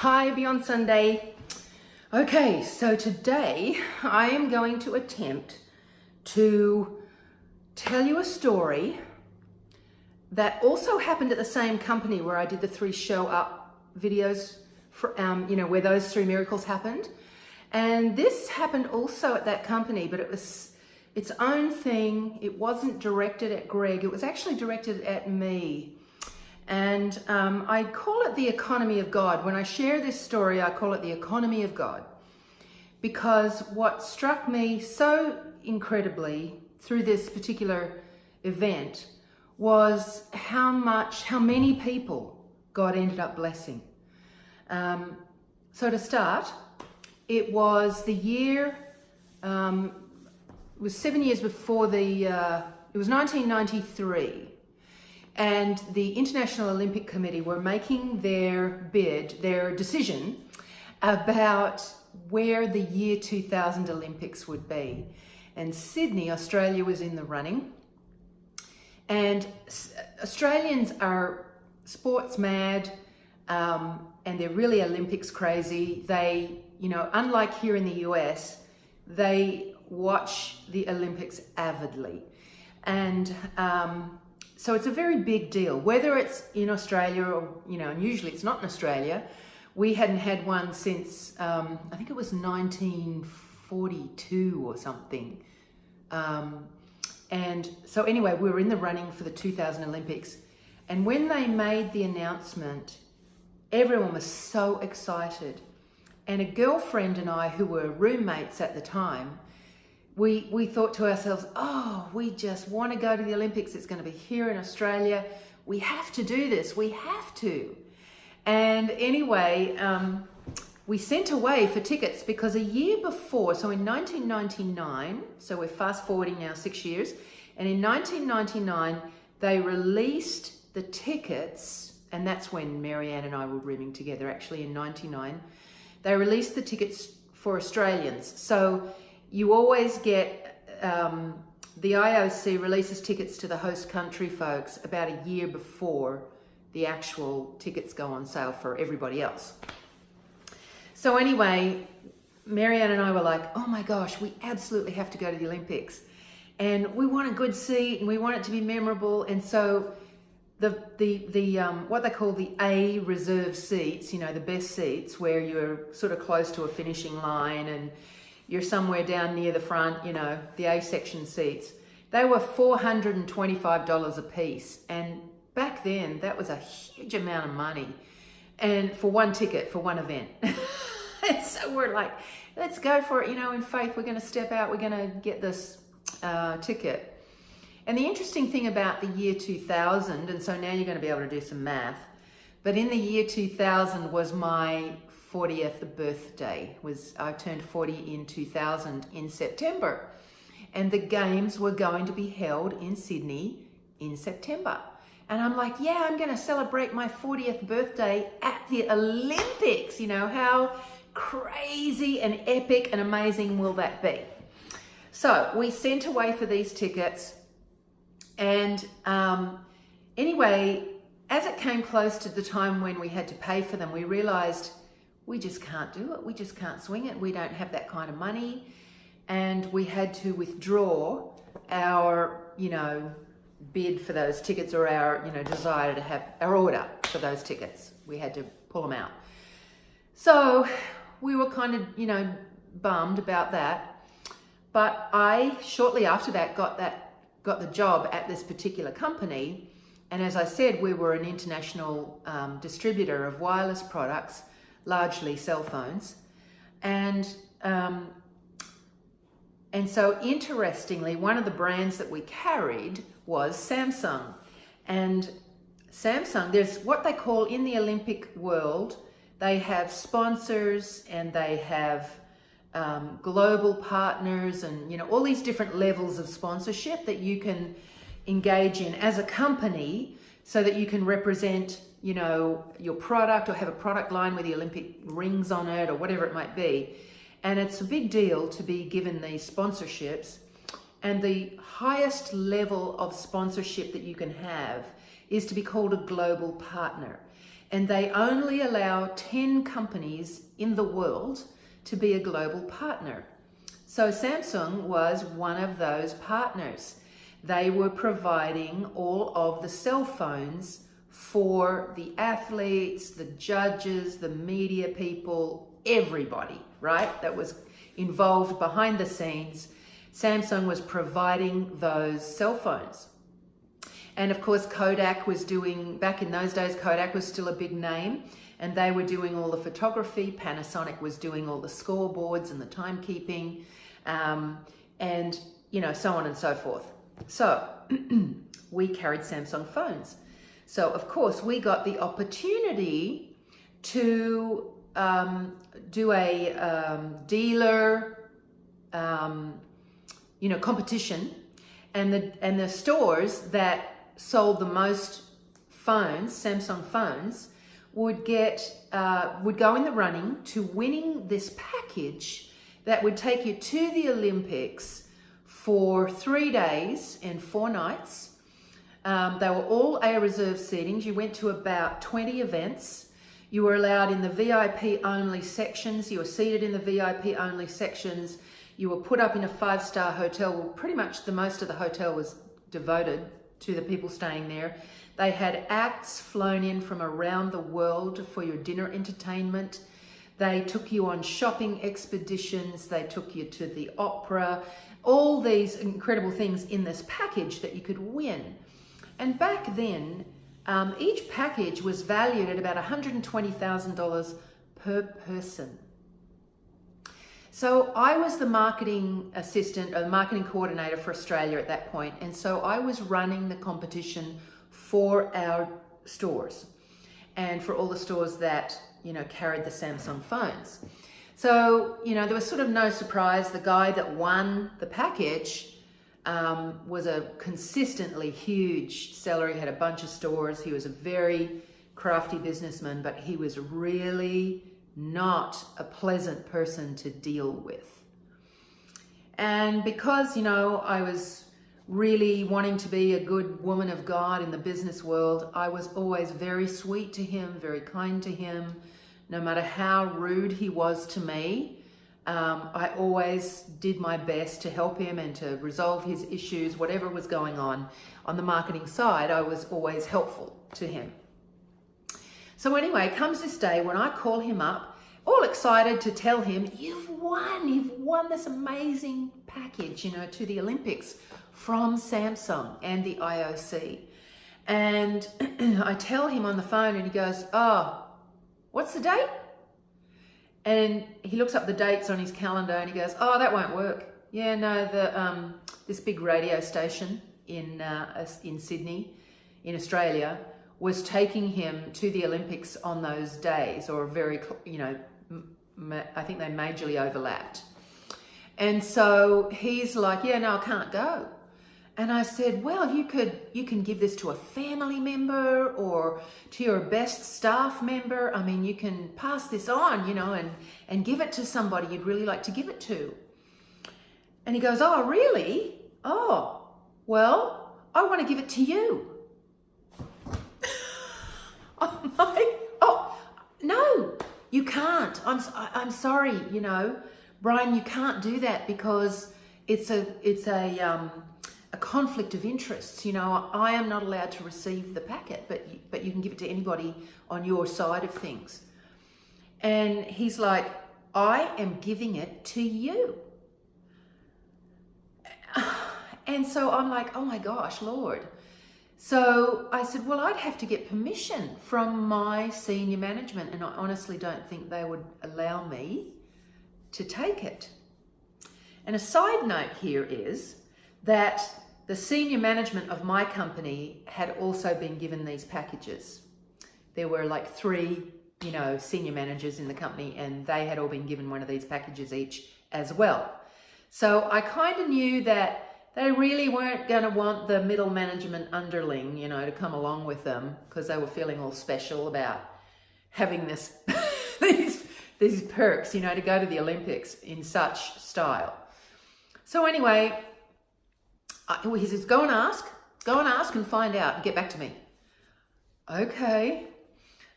Hi, Beyond Sunday. Okay, so today I am going to attempt to tell you a story that also happened at the same company where I did the 3 show up videos for, where those 3 miracles happened. And this happened also at that company, but it was its own thing. It wasn't directed at Greg. It was actually directed at me. And I call it the economy of God. When I share this story, I call it the economy of God. Because what struck me so incredibly through this particular event was how many people God ended up blessing. So to start, it was the year, it was 7 years before it was 1993. And the International Olympic Committee were making their decision about where the year 2000 Olympics would be. And Sydney, Australia, was in the running. And Australians are sports mad, and they're really Olympics crazy. They, unlike here in the US, they watch the Olympics avidly. And so it's a very big deal, whether it's in Australia or, and usually it's not in Australia. We hadn't had one since, I think it was 1942 or something. And so anyway, we were in the running for the 2000 Olympics. And when they made the announcement, everyone was so excited. And a girlfriend and I, who were roommates at the time, we thought to ourselves, oh, we just want to go to the Olympics. It's going to be here in Australia. We have to do this. We have to. And anyway, we sent away for tickets because a year before, so in 1999, so we're fast forwarding now 6 years, and in 1999, they released the tickets, and that's when Marianne and I were rooming together, actually in 99. They released the tickets for Australians. So you always get, the IOC releases tickets to the host country folks about a year before the actual tickets go on sale for everybody else. So anyway, Marianne and I were like, oh my gosh, we absolutely have to go to the Olympics. And we want a good seat and we want it to be memorable. And so the what they call the A reserve seats, the best seats where you're sort of close to a finishing line and you're somewhere down near the front, the A section seats. They were $425 a piece. And back then, that was a huge amount of money. And for one ticket, for one event. And so we're like, let's go for it, in faith. We're going to step out. We're going to get this ticket. And the interesting thing about the year 2000, and so now you're going to be able to do some math, but in the year 2000 was my 40th birthday. I turned 40 in 2000 in September. And the games were going to be held in Sydney in September. And I'm like, yeah, I'm going to celebrate my 40th birthday at the Olympics. How crazy and epic and amazing will that be? So we sent away for these tickets. And anyway, as it came close to the time when we had to pay for them, we realized we just can't do it. We just can't swing it. We don't have that kind of money. And we had to withdraw our, bid for those tickets, or our, desire to have our order for those tickets. We had to pull them out. So we were kind of, bummed about that. But I, shortly after that, got the job at this particular company. And as I said, we were an international distributor of wireless products, largely cell phones. And so interestingly, one of the brands that we carried was Samsung. And Samsung, there's what they call in the Olympic world, they have sponsors and they have global partners and, all these different levels of sponsorship that you can engage in as a company so that you can represent, your product or have a product line with the Olympic rings on it or whatever it might be. And it's a big deal to be given these sponsorships. And the highest level of sponsorship that you can have is to be called a global partner. and they only allow 10 companies in the world to be a global partner. So Samsung was one of those partners. They were providing all of the cell phones for the athletes, the judges, the media people, everybody, right? That was involved behind the scenes. Samsung was providing those cell phones. And of course, Kodak was doing, back in those days, Kodak was still a big name, and they were doing all the photography. Panasonic was doing all the scoreboards and the timekeeping, and so on and so forth. So we carried Samsung phones. So of course, we got the opportunity to do a dealer, competition, and the stores that sold the most phones, Samsung phones, would go in the running to winning this package that would take you to the Olympics for 3 days and 4 nights. They were all A reserve seatings. You went to about 20 events. You were allowed in the VIP only sections. You were seated in the VIP only sections. You were put up in a 5-star hotel. Well, pretty much the most of the hotel was devoted to the people staying there. They had acts flown in from around the world for your dinner entertainment. They took you on shopping expeditions. They took you to the opera. All these incredible things in this package that you could win. And back then, each package was valued at about $120,000 per person. So I was the marketing assistant, or marketing coordinator for Australia at that point. And so I was running the competition for our stores and for all the stores that, carried the Samsung phones. So, there was sort of no surprise. The guy that won the package was a consistently huge seller. He had a bunch of stores. He was a very crafty businessman, but he was really not a pleasant person to deal with. And because, I was really wanting to be a good woman of God in the business world, I was always very sweet to him, very kind to him. No matter how rude he was to me, I always did my best to help him and to resolve his issues, whatever was going on. On the marketing side, I was always helpful to him. So anyway, comes this day when I call him up, all excited to tell him, you've won this amazing package, to the Olympics from Samsung and the IOC. And I tell him on the phone and he goes, oh, what's the date? And he looks up the dates on his calendar and he goes, oh, that won't work. Yeah, no, this big radio station in Sydney, in Australia, was taking him to the Olympics on those days, or very, I think they majorly overlapped. And so he's like, yeah, no, I can't go. And I said, well, you can give this to a family member or to your best staff member. I mean, you can pass this on, and give it to somebody you'd really like to give it to. And he goes, oh, really? Oh, well, I want to give it to you. Oh, no, you can't. I'm sorry, Brian, you can't do that because it's a conflict of interests. I am not allowed to receive the packet, but you can give it to anybody on your side of things. And he's like, I am giving it to you. And so I'm like, oh my gosh, Lord. So I said, well, I'd have to get permission from my senior management, and I honestly don't think they would allow me to take it. And a side note here is that the senior management of my company had also been given these packages. There were like 3, senior managers in the company, and they had all been given one of these packages each as well. So I kind of knew that they really weren't going to want the middle management underling, to come along with them, because they were feeling all special about having this these perks, to go to the Olympics in such style. So anyway, he says, go and ask and find out and get back to me. Okay.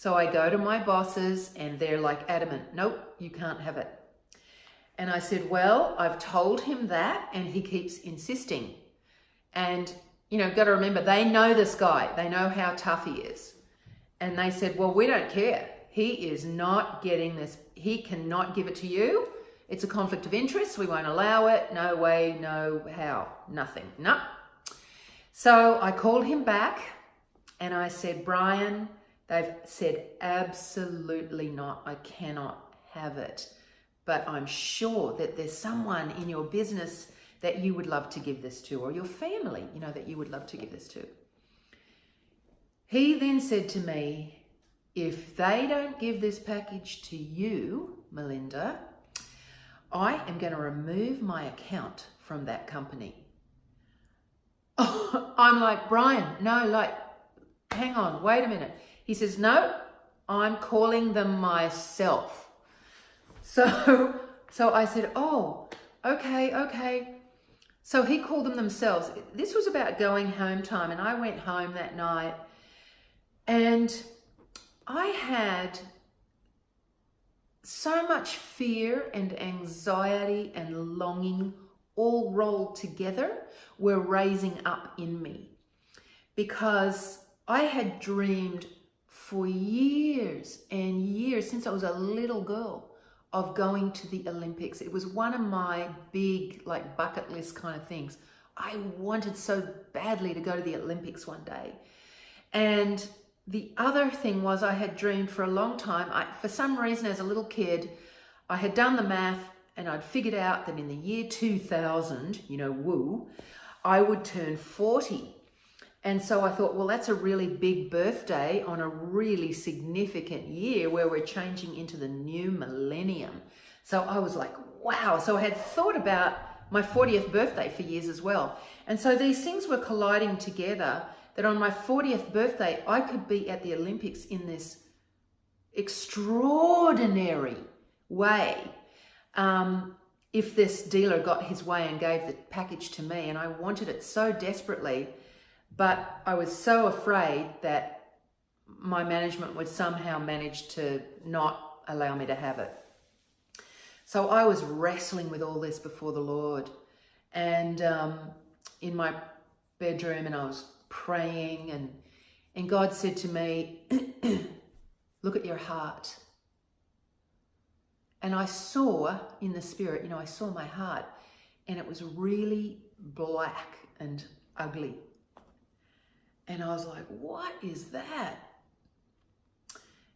So I go to my bosses and they're like adamant, nope, you can't have it. And I said, well, I've told him that and he keeps insisting. And, got to remember, they know this guy. They know how tough he is. And they said, well, we don't care. He is not getting this. He cannot give it to you. It's a conflict of interest. We won't allow it. No way, no how, nothing. No. So I called him back and I said, Brian, they've said absolutely not. I cannot have it. But I'm sure that there's someone in your business that you would love to give this to, or your family, that you would love to give this to. He then said to me, if they don't give this package to you, Melinda, I am going to remove my account from that company. I'm like, Brian, no, hang on, wait a minute. He says, no, I'm calling them myself. So I said, oh, okay. So he called them themselves. This was about going home time, and I went home that night and I had so much fear and anxiety and longing all rolled together were raising up in me, because I had dreamed for years and years, since I was a little girl, of going to the Olympics. It was one of my big bucket list kind of things. I wanted so badly to go to the Olympics one day. And the other thing was, I had dreamed for a long time. For some reason, as a little kid, I had done the math and I'd figured out that in the year 2000, I would turn 40. And so I thought, well, that's a really big birthday on a really significant year where we're changing into the new millennium. So I was like, wow. So I had thought about my 40th birthday for years as well. And so these things were colliding together, that on my 40th birthday, I could be at the Olympics in this extraordinary way. If this dealer got his way and gave the package to me, and I wanted it so desperately, but I was so afraid that my management would somehow manage to not allow me to have it. So I was wrestling with all this before the Lord, and in my bedroom, and I was praying, and God said to me, look at your heart. And I saw in the spirit, I saw my heart, and it was really black and ugly. And I was like, what is that?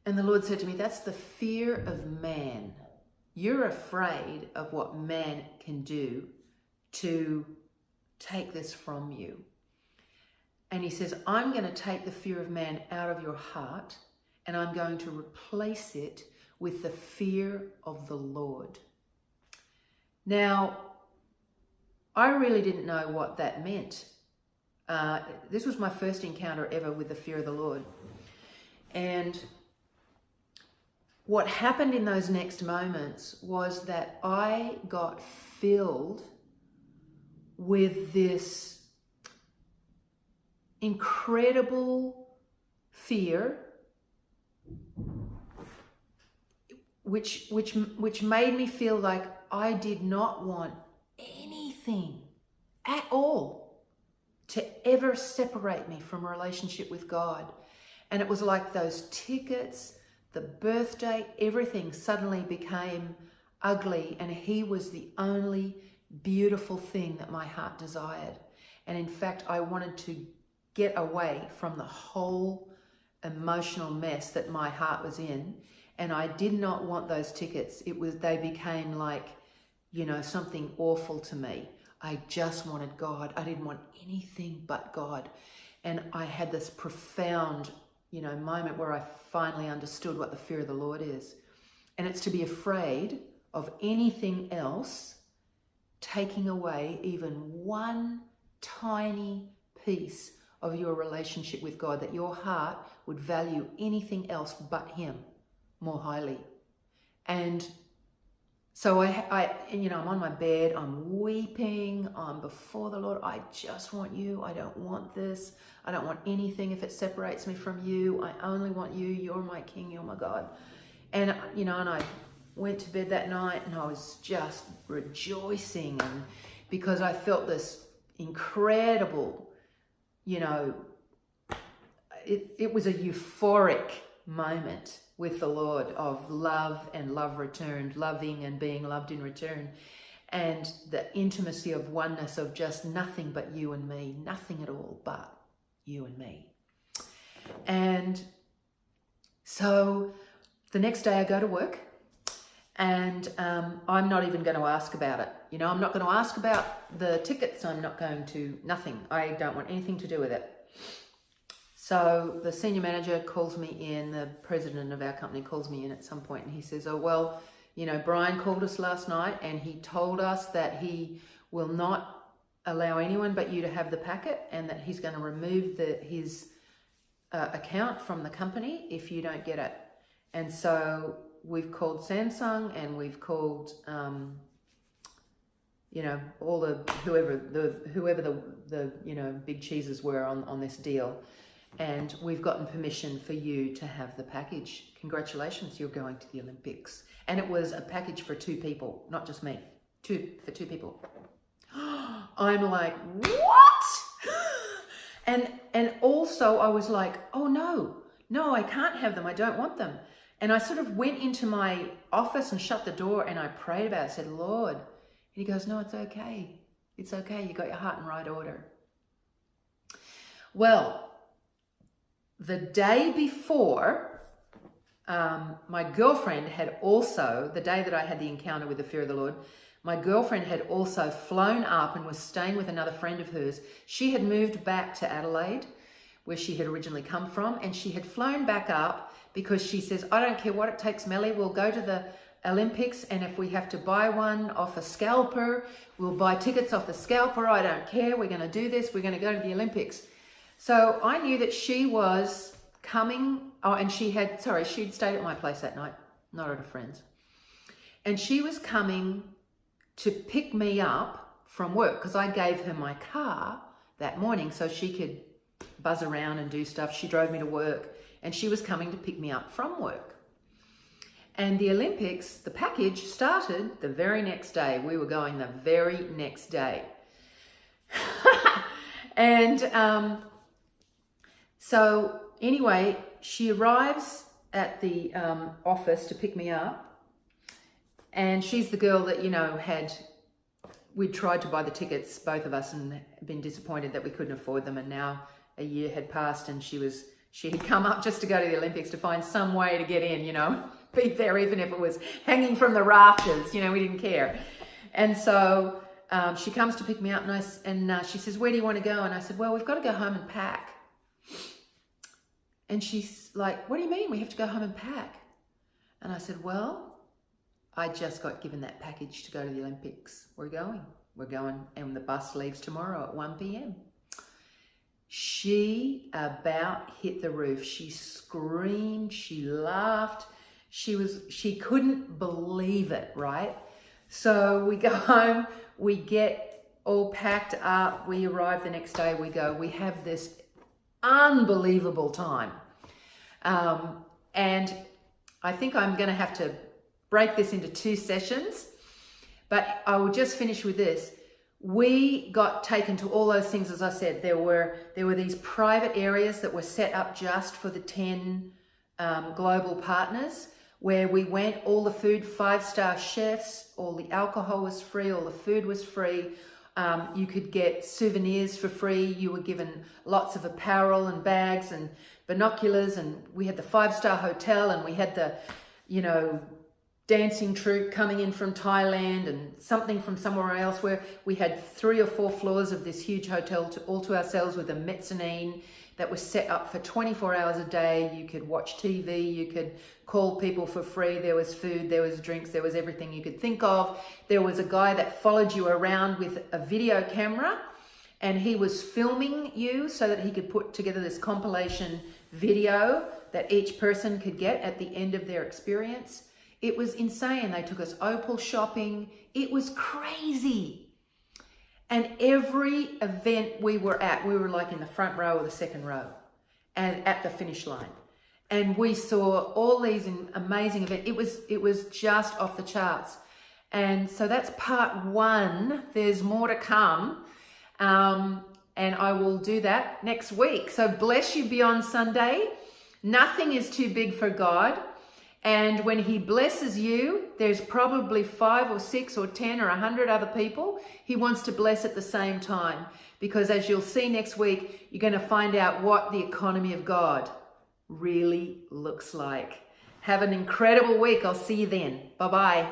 And the Lord said to me, that's the fear of man. You're afraid of what man can do to take this from you. And he says, I'm going to take the fear of man out of your heart, and I'm going to replace it with the fear of the Lord. Now, I really didn't know what that meant. This was my first encounter ever with the fear of the Lord. And what happened in those next moments was that I got filled with this incredible fear, which made me feel like I did not want anything at all to ever separate me from a relationship with God. And it was like those tickets, the birthday, everything suddenly became ugly, and he was the only beautiful thing that my heart desired. And in fact, I wanted to get away from the whole emotional mess that my heart was in, and I did not want those tickets. They became like, something awful to me. I just wanted God. I didn't want anything but God. And I had this profound, moment where I finally understood what the fear of the Lord is. And it's to be afraid of anything else taking away even one tiny piece of your relationship with God, that your heart would value anything else but him more highly. And So I'm on my bed, I'm weeping, I'm before the Lord. I just want you. I don't want this. I don't want anything if it separates me from you. I only want you. You're my King. You're my God. And, and I went to bed that night and I was just rejoicing, and because I felt this incredible, it was a euphoric moment with the Lord of love and love returned, loving and being loved in return, and the intimacy of oneness of just nothing but you and me, nothing at all but you and me. And so the next day I go to work, and I'm not even going to ask about it. I'm not going to ask about the tickets. I'm not going to, nothing. I don't want anything to do with it. So the senior manager calls me in, the president of our company calls me in at some point, and he says, oh, well, Brian called us last night and he told us that he will not allow anyone but you to have the packet, and that he's going to remove his account from the company if you don't get it. And so we've called Samsung, and we've called, all whoever the big cheeses were on this deal. And we've gotten permission for you to have the package. Congratulations, you're going to the Olympics. And it was a package for 2 people, not just me. For two people. I'm like, what? And also I was like, oh no, I can't have them. I don't want them. And I sort of went into my office and shut the door, and I prayed about it. I said, Lord. And he goes, no, it's okay. It's okay. You got your heart in right order. Well, the day before, my girlfriend had also, the day that I had the encounter with the fear of the Lord, my girlfriend had also flown up and was staying with another friend of hers. She had moved back to Adelaide, where she had originally come from, and she had flown back up because she says, I don't care what it takes, Melly, we'll go to the Olympics, and if we have to buy one off a scalper, we'll buy tickets off the scalper. I don't care. We're going to do this. We're going to go to the Olympics. So I knew that she was coming. Oh, and she'd stayed at my place that night, not at a friend's. And she was coming to pick me up from work, because I gave her my car that morning so she could buzz around and do stuff. She drove me to work, and she was coming to pick me up from work. And the Olympics, the package started the very next day. We were going the very next day. And so anyway, she arrives at the office to pick me up. And she's the girl that, we'd tried to buy the tickets, both of us, and been disappointed that we couldn't afford them. And now a year had passed, and she had come up just to go to the Olympics to find some way to get in, be there, even if it was hanging from the rafters, we didn't care. And so she comes to pick me up, and she says, where do you want to go? And I said, well, we've got to go home and pack. And she's like, what do you mean we have to go home and pack? And I said, well, I just got given that package to go to the Olympics. We're going, and the bus leaves tomorrow at 1 p.m. She about hit the roof. She screamed, she laughed. She couldn't believe it, right? So we go home, we get all packed up, we arrive the next day, we have this unbelievable time. And I think I'm going to have to break this into 2 sessions, but I will just finish with this. We got taken to all those things, as I said. There were these private areas that were set up just for the 10 global partners, where we went, all the food, 5-star chefs, all the alcohol was free, all the food was free. You could get souvenirs for free. You were given lots of apparel and bags and binoculars, and we had the 5-star hotel, and we had the, dancing troupe coming in from Thailand and something from somewhere else, where we had 3 or 4 floors of this huge hotel all to ourselves, with a mezzanine that was set up for 24 hours a day. You could watch TV, you could call people for free. There was food, there was drinks, there was everything you could think of. There was a guy that followed you around with a video camera, and he was filming you so that he could put together this compilation video that each person could get at the end of their experience. It was insane. They took us opal shopping. It was crazy. And every event we were at, we were like in the front row or the second row and at the finish line. And we saw all these amazing events. It was just off the charts. And so that's part one. There's more to come. And I will do that next week. So bless you beyond Sunday. Nothing is too big for God. And when he blesses you, there's probably 5 or 6 or 10 or 100 other people he wants to bless at the same time. Because as you'll see next week, you're going to find out what the economy of God really looks like. Have an incredible week. I'll see you then. Bye-bye.